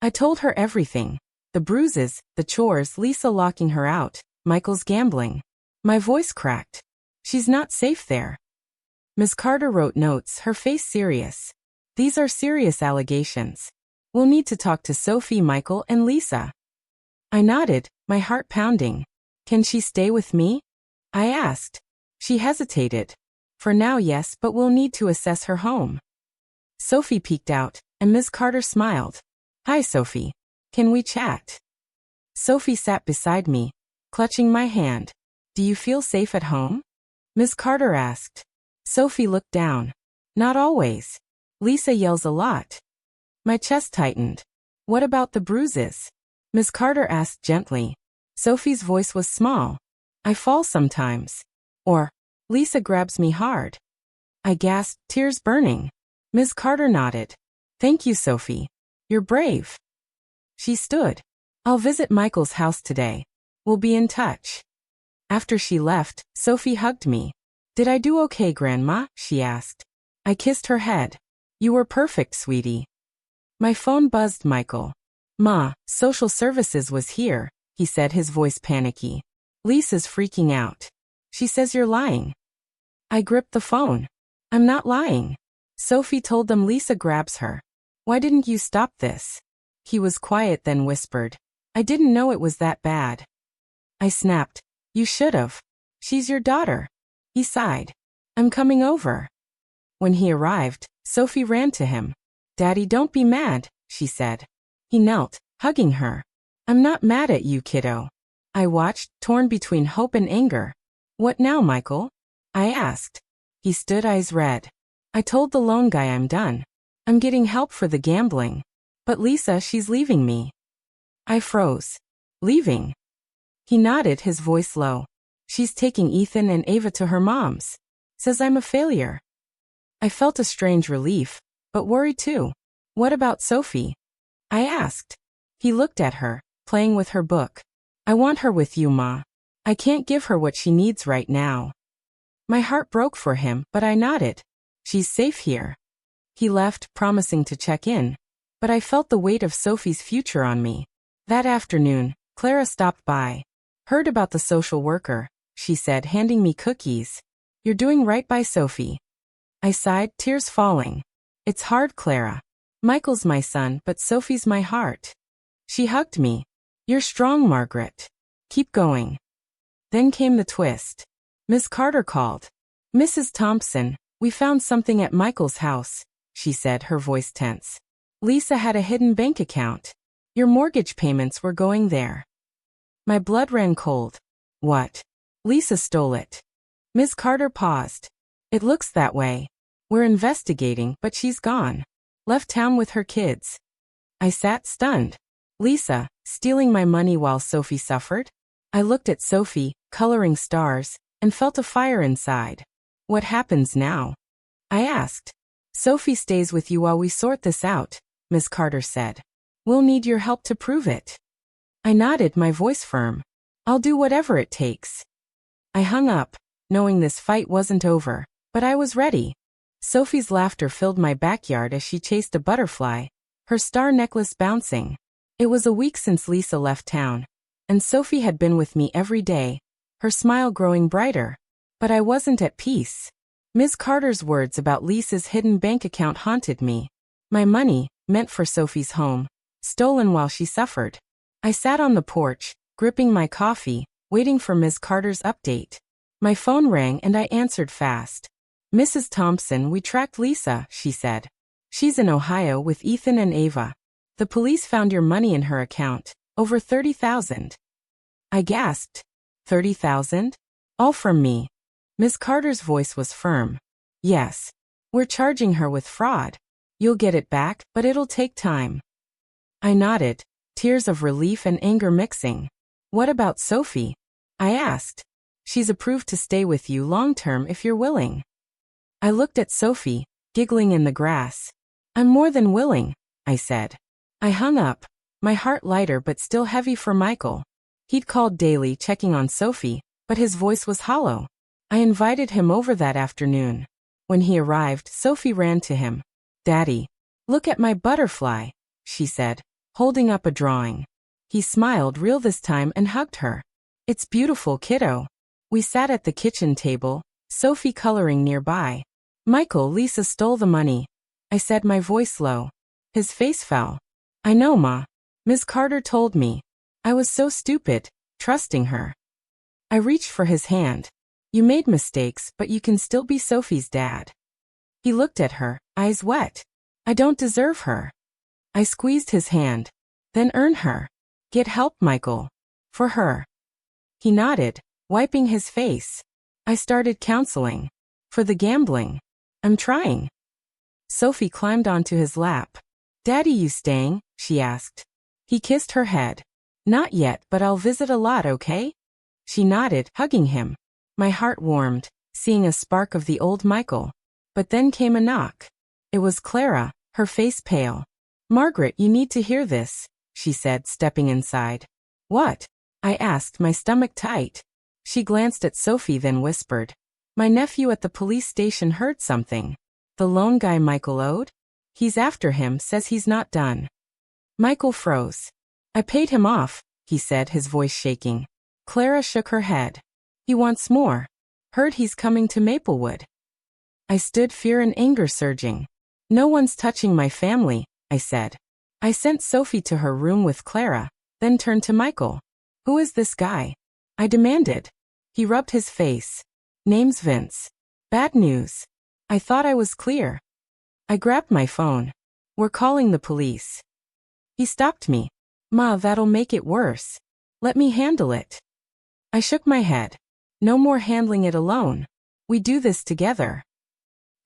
I told her everything. The bruises, the chores, Lisa locking her out, Michael's gambling. My voice cracked. She's not safe there. Miss Carter wrote notes, her face serious. These are serious allegations. We'll need to talk to Sophie, Michael, and Lisa. I nodded, my heart pounding. Can she stay with me? I asked. She hesitated. For now, yes, but we'll need to assess her home. Sophie peeked out, and Miss Carter smiled. Hi, Sophie. Can we chat? Sophie sat beside me, clutching my hand. Do you feel safe at home? Miss Carter asked. Sophie looked down. Not always. Lisa yells a lot. My chest tightened. What about the bruises? Miss Carter asked gently. Sophie's voice was small. I fall sometimes. Or, Lisa grabs me hard. I gasped, tears burning. Miss Carter nodded. Thank you, Sophie. You're brave. She stood. I'll visit Michael's house today. We'll be in touch. After she left, Sophie hugged me. Did I do okay, Grandma? She asked. I kissed her head. You were perfect, sweetie. My phone buzzed. Michael. Ma, social services was here, he said, his voice panicky. Lisa's freaking out. She says you're lying. I gripped the phone. I'm not lying. Sophie told them Lisa grabs her. Why didn't you stop this? He was quiet, then whispered. I didn't know it was that bad. I snapped. You should've. She's your daughter. He sighed. I'm coming over. When he arrived, Sophie ran to him. Daddy, don't be mad, she said. He knelt, hugging her. I'm not mad at you, kiddo. I watched, torn between hope and anger. What now, Michael? I asked. He stood, eyes red. I told the loan guy I'm done. I'm getting help for the gambling. But Lisa, she's leaving me. I froze. Leaving? He nodded, his voice low. She's taking Ethan and Ava to her mom's. Says I'm a failure. I felt a strange relief, but worry too. What about Sophie? I asked. He looked at her, playing with her book. I want her with you, Ma. I can't give her what she needs right now. My heart broke for him, but I nodded. She's safe here. He left, promising to check in, but I felt the weight of Sophie's future on me. That afternoon, Clara stopped by. Heard about the social worker, she said, handing me cookies. You're doing right by Sophie. I sighed, tears falling. It's hard, Clara. Michael's my son, but Sophie's my heart. She hugged me. You're strong, Margaret. Keep going. Then came the twist. Miss Carter called. Mrs. Thompson, we found something at Michael's house, she said, her voice tense. Lisa had a hidden bank account. Your mortgage payments were going there. My blood ran cold. What? Lisa stole it. Miss Carter paused. It looks that way. We're investigating, but she's gone. Left town with her kids. I sat stunned. Lisa, stealing my money while Sophie suffered? I looked at Sophie, coloring stars, and felt a fire inside. What happens now? I asked. Sophie stays with you while we sort this out, Miss Carter said. We'll need your help to prove it. I nodded, my voice firm. I'll do whatever it takes. I hung up, knowing this fight wasn't over, but I was ready. Sophie's laughter filled my backyard as she chased a butterfly, her star necklace bouncing. It was a week since Lisa left town, and Sophie had been with me every day, her smile growing brighter. But I wasn't at peace. Ms. Carter's words about Lisa's hidden bank account haunted me. My money, meant for Sophie's home, stolen while she suffered. I sat on the porch, gripping my coffee, waiting for Ms. Carter's update. My phone rang and I answered fast. Mrs. Thompson, we tracked Lisa, she said. She's in Ohio with Ethan and Ava. The police found your money in her account, over $30,000. I gasped. $30,000? All from me. Miss Carter's voice was firm. Yes. We're charging her with fraud. You'll get it back, but it'll take time. I nodded, tears of relief and anger mixing. What about Sophie? I asked. She's approved to stay with you long-term if you're willing. I looked at Sophie, giggling in the grass. I'm more than willing, I said. I hung up, my heart lighter but still heavy for Michael. He'd called daily checking on Sophie, but his voice was hollow. I invited him over that afternoon. When he arrived, Sophie ran to him. Daddy. Look at my butterfly, she said, holding up a drawing. He smiled real this time and hugged her. It's beautiful, kiddo. We sat at the kitchen table, Sophie coloring nearby. Michael, Lisa stole the money, I said, my voice low. His face fell. I know, Ma. Ms. Carter told me. I was so stupid, trusting her. I reached for his hand. You made mistakes, but you can still be Sophie's dad. He looked at her, eyes wet. I don't deserve her. I squeezed his hand. Then earn her. Get help, Michael. For her. He nodded, wiping his face. I started counseling. For the gambling. I'm trying. Sophie climbed onto his lap. Daddy, you staying? She asked. He kissed her head. Not yet, but I'll visit a lot, okay? She nodded, hugging him. My heart warmed, seeing a spark of the old Michael. But then came a knock. It was Clara, her face pale. Margaret, you need to hear this, she said, stepping inside. What? I asked, my stomach tight. She glanced at Sophie, then whispered. My nephew at the police station heard something. The loan guy Michael owed? He's after him, says he's not done. Michael froze. I paid him off, he said, his voice shaking. Clara shook her head. He wants more. Heard he's coming to Maplewood. I stood, fear and anger surging. No one's touching my family, I said. I sent Sophie to her room with Clara, then turned to Michael. Who is this guy? I demanded. He rubbed his face. Name's Vince. Bad news. I thought I was clear. I grabbed my phone. We're calling the police. He stopped me. Ma, that'll make it worse. Let me handle it. I shook my head. No more handling it alone. We do this together.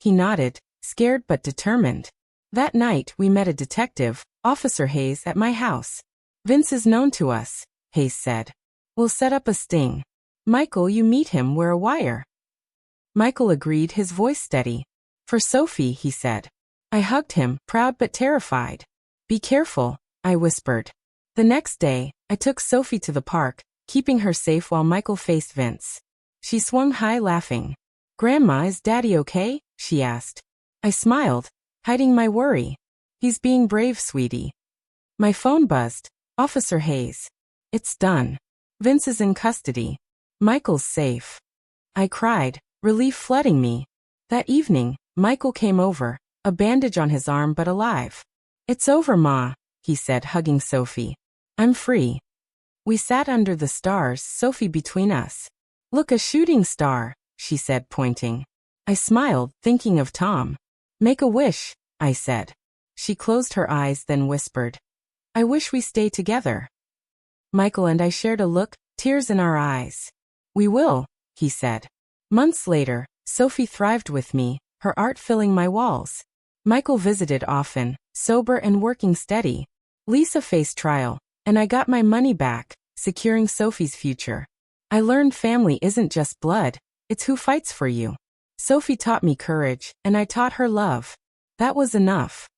He nodded, scared but determined. That night we met a detective, Officer Hayes, at my house. Vince is known to us, Hayes said. We'll set up a sting. Michael, you meet him, wear a wire. Michael agreed, his voice steady. For Sophie, he said. I hugged him, proud but terrified. Be careful, I whispered. The next day, I took Sophie to the park, keeping her safe while Michael faced Vince. She swung high, laughing. Grandma, is Daddy okay? She asked. I smiled, hiding my worry. He's being brave, sweetie. My phone buzzed. Officer Hayes. It's done. Vince is in custody. Michael's safe. I cried, relief flooding me. That evening, Michael came over, a bandage on his arm but alive. It's over, Ma, he said, hugging Sophie. I'm free. We sat under the stars, Sophie between us. Look, a shooting star, she said, pointing. I smiled, thinking of Tom. Make a wish, I said. She closed her eyes, then whispered. I wish we stay together. Michael and I shared a look, tears in our eyes. We will, he said. Months later, Sophie thrived with me, her art filling my walls. Michael visited often, sober and working steady. Lisa faced trial, and I got my money back, securing Sophie's future. I learned family isn't just blood, it's who fights for you. Sophie taught me courage, and I taught her love. That was enough.